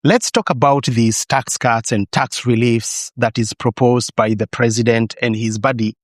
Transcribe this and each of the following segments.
Let's talk about these tax cuts and tax reliefs that is proposed by the president and his buddy,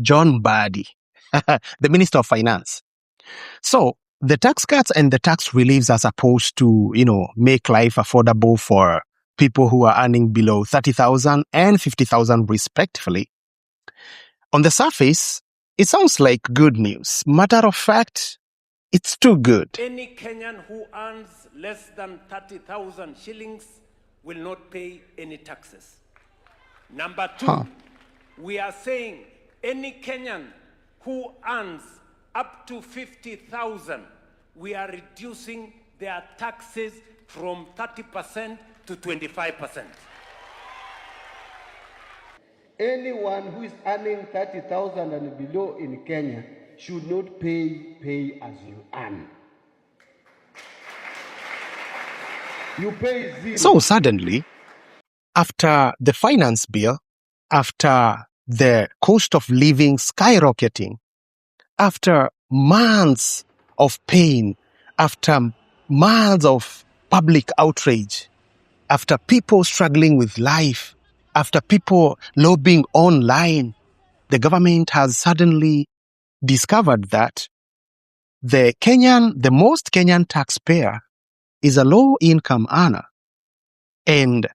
John Mbadi, the Minister of Finance. So the tax cuts and the tax reliefs are supposed to, make life affordable for people who are earning below 30,000 and 50,000 respectively. On the surface, it sounds like good news. Matter of fact, it's too good. Any Kenyan who earns less than 30,000 shillings will not pay any taxes. Number two, we are saying any Kenyan who earns up to 50,000, we are reducing their taxes from 30% to 25%. Anyone who is earning 30,000 and below in Kenya should not pay as you earn. You pay zero. So suddenly, after the finance bill, after the cost of living skyrocketing, after months of pain, after months of public outrage, after people struggling with life, after people lobbying online, the government has suddenly discovered that the most Kenyan taxpayer is a low-income earner. And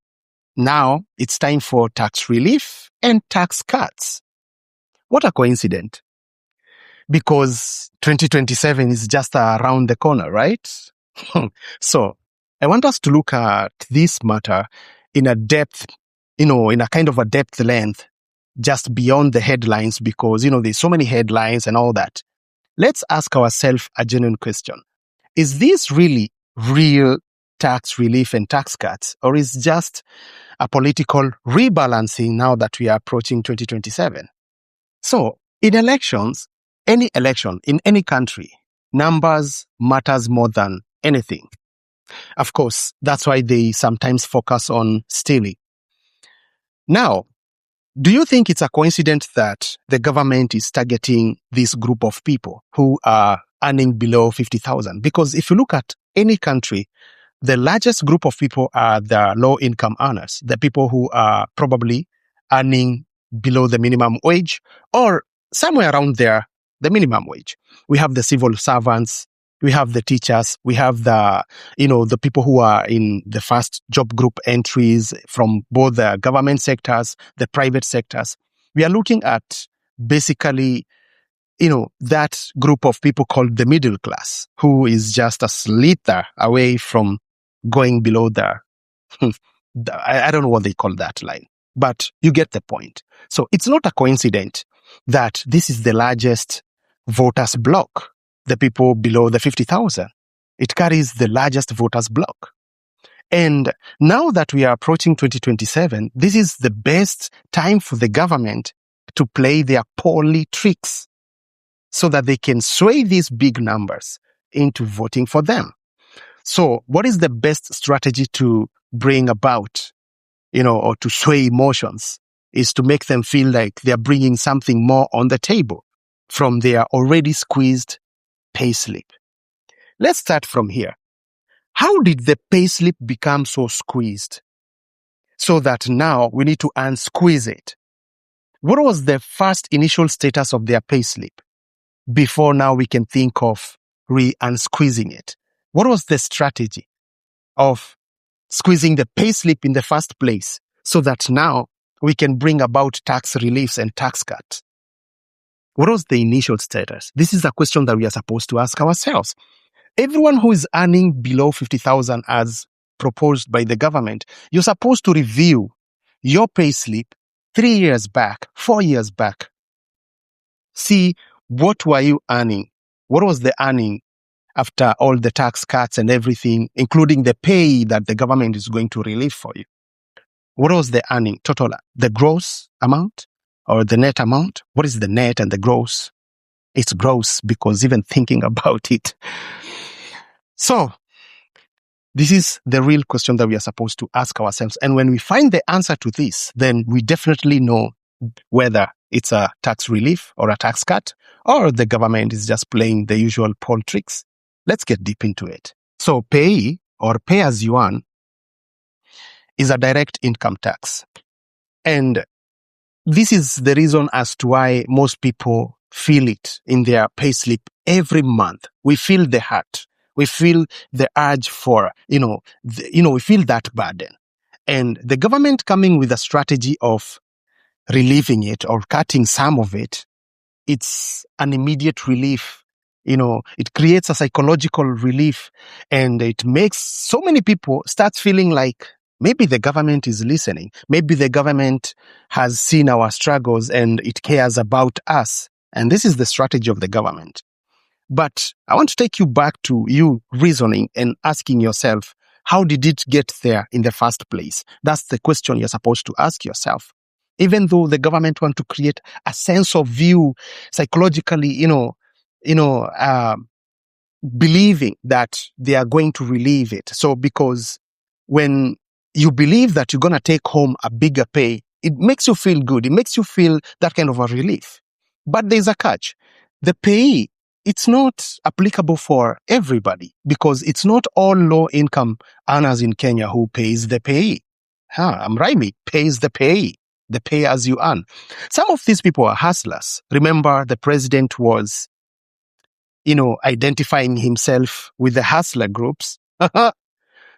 now it's time for tax relief and tax cuts. What a coincidence. Because 2027 is just around the corner, right? So I want us to look at this matter in a depth, in a kind of a depth length, just beyond the headlines, because, there's so many headlines and all that. Let's ask ourselves a genuine question. Is this really real tax relief and tax cuts, or is just a political rebalancing now that we are approaching 2027? So, in elections, any election in any country, numbers matters more than anything. Of course, that's why they sometimes focus on stealing. Now, do you think it's a coincidence that the government is targeting this group of people who are earning below 50,000? Because if you look at any country, the largest group of people are the low-income earners, the people who are probably earning below the minimum wage or somewhere around there, the minimum wage. We have the civil servants, we have the teachers, we have the people who are in the first job group entries from both the government sectors, the private sectors. We are looking at basically, that group of people called the middle class, who is just a slither away from going below I don't know what they call that line, but you get the point. So it's not a coincidence that this is the largest voters bloc, the people below the 50,000. It carries the largest voters bloc. And now that we are approaching 2027, this is the best time for the government to play their poorly tricks so that they can sway these big numbers into voting for them. So what is the best strategy to bring about, or to sway emotions, is to make them feel like they're bringing something more on the table from their already squeezed payslip. Let's start from here. How did the payslip become so squeezed so that now we need to unsqueeze it? What was the first initial status of their payslip before now we can think of unsqueezing it? What was the strategy of squeezing the payslip in the first place so that now we can bring about tax reliefs and tax cuts? What was the initial status? This is a question that we are supposed to ask ourselves. Everyone who is earning below 50,000 as proposed by the government, you're supposed to review your payslip 3 years back, 4 years back. See, what were you earning? What was the earning after all the tax cuts and everything, including the pay that the government is going to relieve for you? What was the earning total? The gross amount or the net amount? What is the net and the gross? It's gross because even thinking about it. So, this is the real question that we are supposed to ask ourselves. And when we find the answer to this, then we definitely know whether it's a tax relief or a tax cut, or the government is just playing the usual poll tricks. Let's get deep into it. So PAYE, or pay as you earn, is a direct income tax. And this is the reason as to why most people feel it in their payslip every month. We feel the hurt. We feel the urge for, we feel that burden. And the government coming with a strategy of relieving it or cutting some of it, it's an immediate relief. It creates a psychological relief, and it makes so many people start feeling like maybe the government is listening. Maybe the government has seen our struggles and it cares about us. And this is the strategy of the government. But I want to take you back to you reasoning and asking yourself, how did it get there in the first place? That's the question you're supposed to ask yourself. Even though the government want to create a sense of view psychologically, believing that they are going to relieve it. So because when you believe that you're going to take home a bigger pay, it makes you feel good. It makes you feel that kind of a relief. But there's a catch. The pay, it's not applicable for everybody because it's not all low-income earners in Kenya who pays the pay. I'm rhyming. Pays the pay. The pay as you earn. Some of these people are hustlers. Remember, the president was, identifying himself with the hustler groups.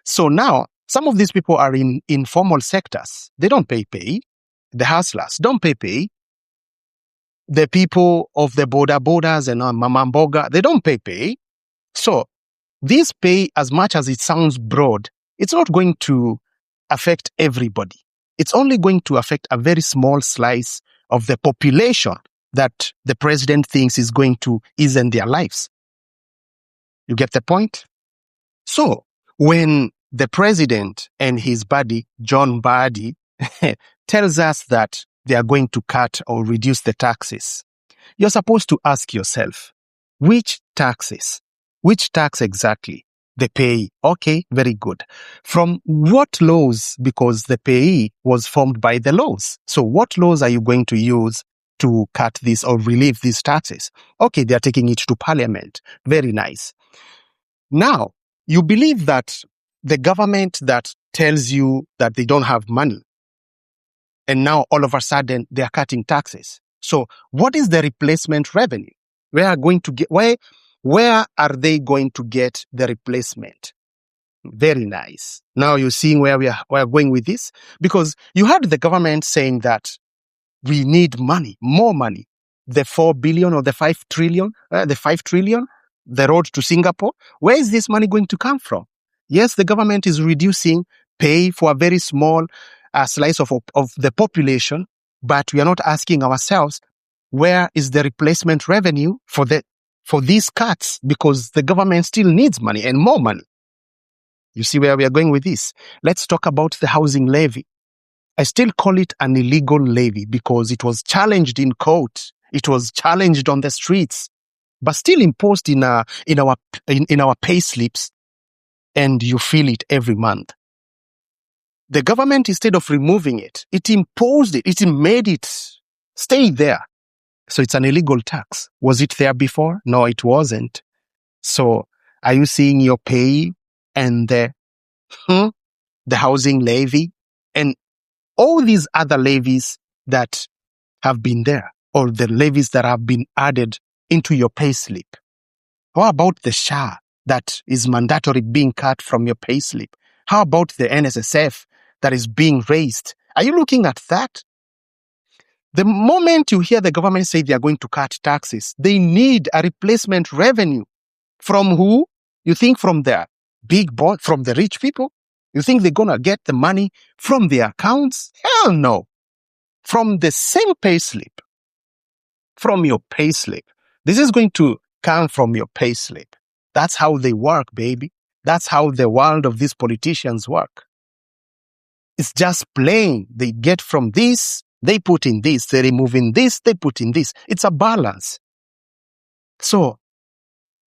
So now, some of these people are in informal sectors. They don't pay pay. The hustlers don't pay pay. The people of the borders and mama mboga, they don't pay pay. So this pay, as much as it sounds broad, it's not going to affect everybody. It's only going to affect a very small slice of the population that the president thinks is going to ease in their lives. You get the point? So when the president and his buddy, John Mbadi, tells us that they are going to cut or reduce the taxes, you're supposed to ask yourself, which taxes? Which tax exactly? The pay. Okay, very good. From what laws? Because the pay was formed by the laws. So what laws are you going to use to cut this or relieve these taxes? Okay, they are taking it to parliament. Very nice. Now, you believe that the government that tells you that they don't have money, and now all of a sudden they are cutting taxes. So what is the replacement revenue? Where are they going to get the replacement? Very nice. Now you're seeing where we are going with this? Because you heard the government saying that we need money, more money. The 4 billion or the 5 trillion, the road to Singapore. Where is this money going to come from? Yes, the government is reducing pay for a very small slice of the population, but we are not asking ourselves, where is the replacement revenue for these cuts? Because the government still needs money and more money. You see where we are going with this? Let's talk about the housing levy. I still call it an illegal levy because it was challenged in court. It was challenged on the streets, but still imposed in our pay slips, and you feel it every month. The government, instead of removing it, it imposed it. It made it stay there. So it's an illegal tax. Was it there before? No, it wasn't. So are you seeing your pay and the housing levy and all these other levies that have been there, or the levies that have been added into your pay slip? How about the SHA that is mandatory being cut from your pay slip? How about the NSSF that is being raised? Are you looking at that? The moment you hear the government say they are going to cut taxes, they need a replacement revenue. From who? You think from the big boss, from the rich people? You think they're going to get the money from their accounts? Hell no. From the same pay slip. From your pay slip. This is going to come from your pay slip. That's how they work, baby. That's how the world of these politicians work. It's just plain. They get from this, they put in this. They remove in this, they put in this. It's a balance. So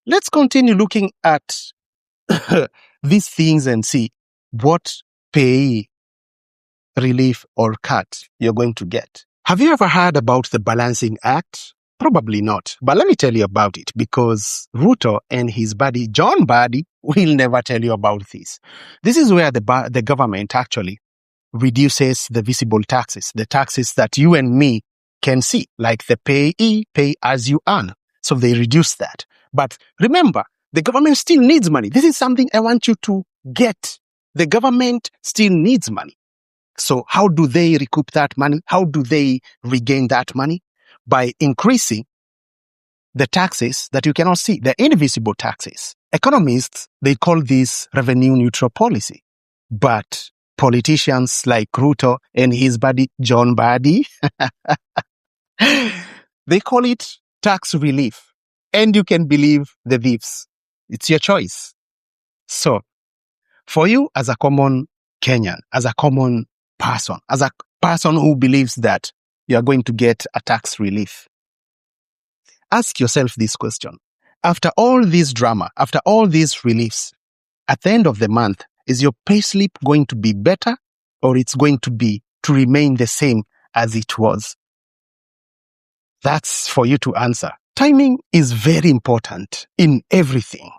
let's continue looking at these things and see what pay relief or cut you're going to get. Have you ever heard about the Balancing Act? Probably not. But let me tell you about it, because Ruto and his buddy, John Mbadi, will never tell you about this. This is where the government actually reduces the visible taxes, the taxes that you and me can see, like the PAYE, pay as you earn. So they reduce that. But remember, the government still needs money. This is something I want you to get. The government still needs money. So how do they recoup that money? How do they regain that money? By increasing the taxes that you cannot see, the invisible taxes. Economists, they call this revenue neutral policy. But politicians like Ruto and his buddy John Badi, they call it tax relief. And you can believe the thieves. It's your choice. So, for you as a common Kenyan, as a common person, as a person who believes that you are going to get a tax relief, ask yourself this question. After all this drama, after all these reliefs, at the end of the month, is your payslip going to be better or it's going to remain the same as it was? That's for you to answer. Timing is very important in everything,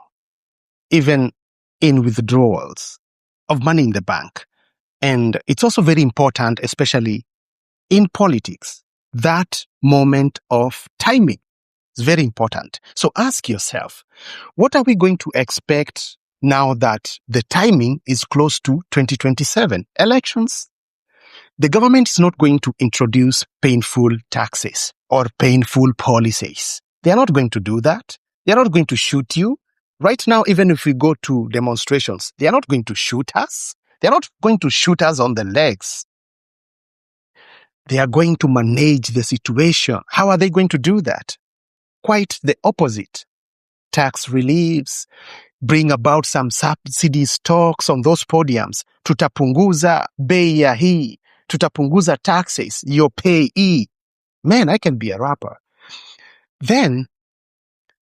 even in withdrawals of money in the bank. And it's also very important, especially in politics, that moment of timing is very important. So ask yourself, what are we going to expect now that the timing is close to 2027 elections? The government is not going to introduce painful taxes or painful policies. They are not going to do that. They are not going to shoot you. Right now, even if we go to demonstrations, they are not going to shoot us. They are not going to shoot us on the legs. They are going to manage the situation. How are they going to do that? Quite the opposite. Tax reliefs, bring about some subsidy stocks on those podiums. Tutapunguza bei ya hii. Tutapunguza taxes. Your payee. Man, I can be a rapper. Then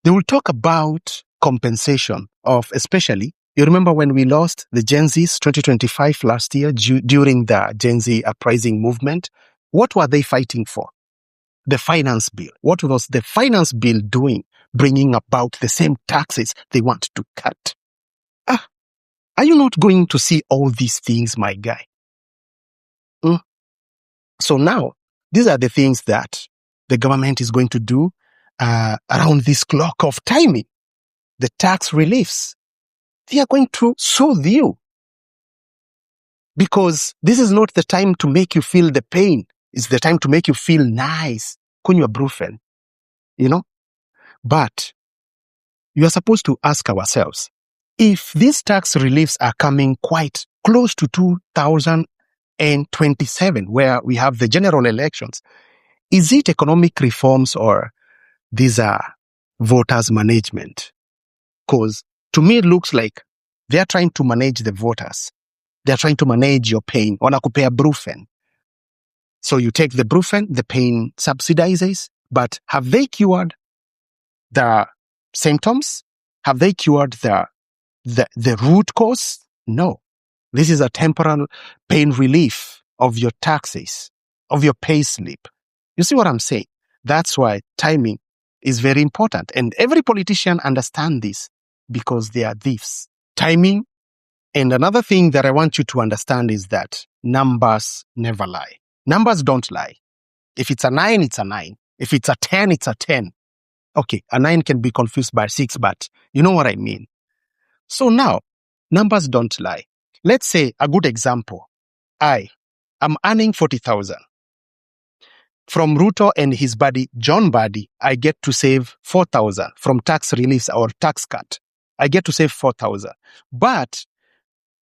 they will talk about compensation of, especially, you remember when we lost the Gen Zs 2025 last year during the Gen Z uprising movement? What were they fighting for? The finance bill. What was the finance bill doing? Bringing about the same taxes they want to cut. Are you not going to see all these things, my guy? So now, these are the things that the government is going to do around this clock of timing. The tax reliefs. They are going to soothe you. Because this is not the time to make you feel the pain. It's the time to make you feel nice. Kunywa brufen. You know? But you are supposed to ask ourselves, if these tax reliefs are coming quite close to 2027, where we have the general elections, is it economic reforms or these are voters' management? Because to me, it looks like they are trying to manage the voters. They are trying to manage your pain. Wanakupea brufen. So you take the brufen, the pain subsidizes, but have they cured the symptoms? Have they cured the root cause? No. This is a temporal pain relief of your taxes, of your pay slip. You see what I'm saying? That's why timing is very important. And every politician understands this because they are thieves. Timing. And another thing that I want you to understand is that numbers never lie. Numbers don't lie. If it's a 9, it's a 9. If it's a 10, it's a 10. Okay, a 9 can be confused by 6, but you know what I mean. So now, numbers don't lie. Let's say a good example. I am earning 40,000. From Ruto and his buddy, John Badi, I get to save 4,000 from tax reliefs or tax cut. I get to save 4,000. But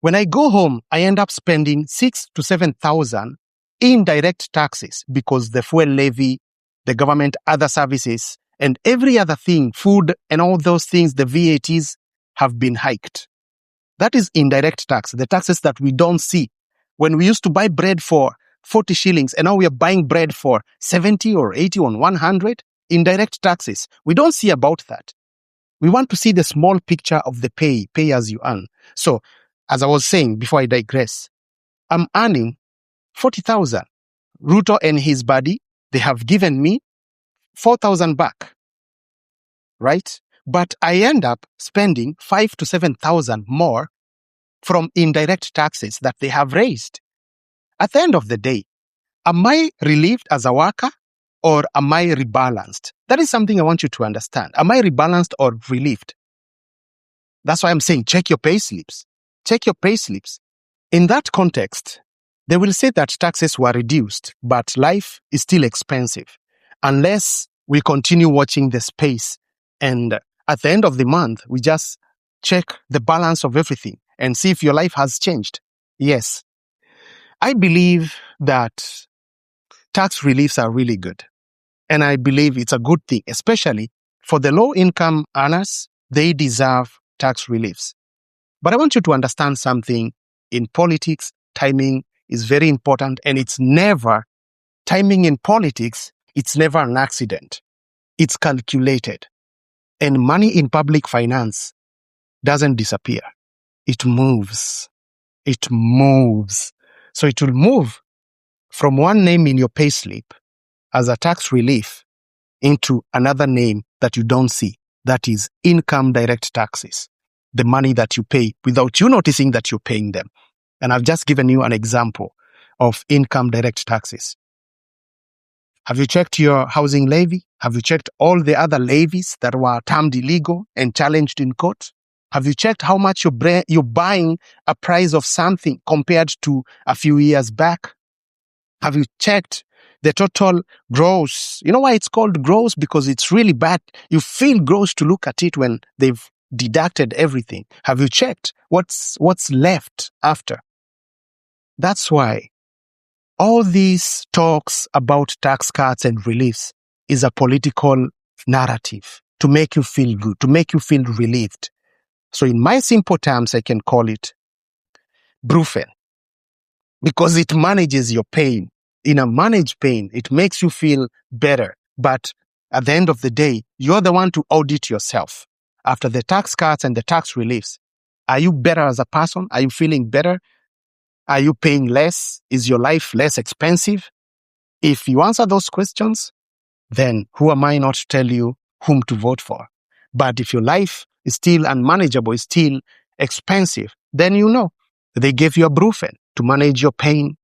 when I go home, I end up spending 6,000 to 7,000 indirect taxes because the fuel levy, the government, other services, and every other thing, food and all those things, the VATs have been hiked. That is indirect tax, the taxes that we don't see. When we used to buy bread for 40 shillings and now we are buying bread for 70 or 80 or 100, indirect taxes. We don't see about that. We want to see the small picture of the pay as you earn. So, as I was saying before I digress, I'm earning 40,000. Ruto and his buddy, they have given me 4,000 back. Right? But I end up spending 5,000 to 7,000 more from indirect taxes that they have raised. At the end of the day, am I relieved as a worker or am I rebalanced? That is something I want you to understand. Am I rebalanced or relieved? That's why I'm saying check your pay slips. Check your pay slips. In that context, they will say that taxes were reduced, but life is still expensive unless we continue watching the space. And at the end of the month, we just check the balance of everything and see if your life has changed. Yes, I believe that tax reliefs are really good. And I believe it's a good thing, especially for the low-income earners. They deserve tax reliefs. But I want you to understand something. In politics, timing is very important, and timing in politics, it's never an accident. It's calculated. And money in public finance doesn't disappear. It moves. It moves. So it will move from one name in your payslip as a tax relief into another name that you don't see. That is income direct taxes. The money that you pay without you noticing that you're paying them. And I've just given you an example of income direct taxes. Have you checked your housing levy? Have you checked all the other levies that were termed illegal and challenged in court? Have you checked how much you're buying a price of something compared to a few years back? Have you checked the total gross? You know why it's called gross? Because it's really bad. You feel gross to look at it when they've deducted everything. Have you checked what's left after? That's why all these talks about tax cuts and reliefs is a political narrative to make you feel good, to make you feel relieved. So in my simple terms, I can call it brufen, because it manages your pain. In a managed pain, it makes you feel better. But at the end of the day, you're the one to audit yourself. After the tax cuts and the tax reliefs, are you better as a person? Are you feeling better? Are you paying less? Is your life less expensive? If you answer those questions, then who am I not to tell you whom to vote for? But if your life is still unmanageable, is still expensive, then you know they gave you a brufen to manage your pain.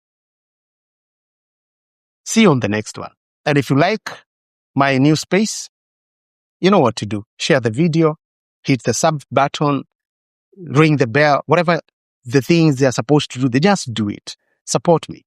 See you on the next one. And if you like my new space, you know what to do. Share the video, hit the sub button, ring the bell, whatever the things they are supposed to do, they just do it. Support me.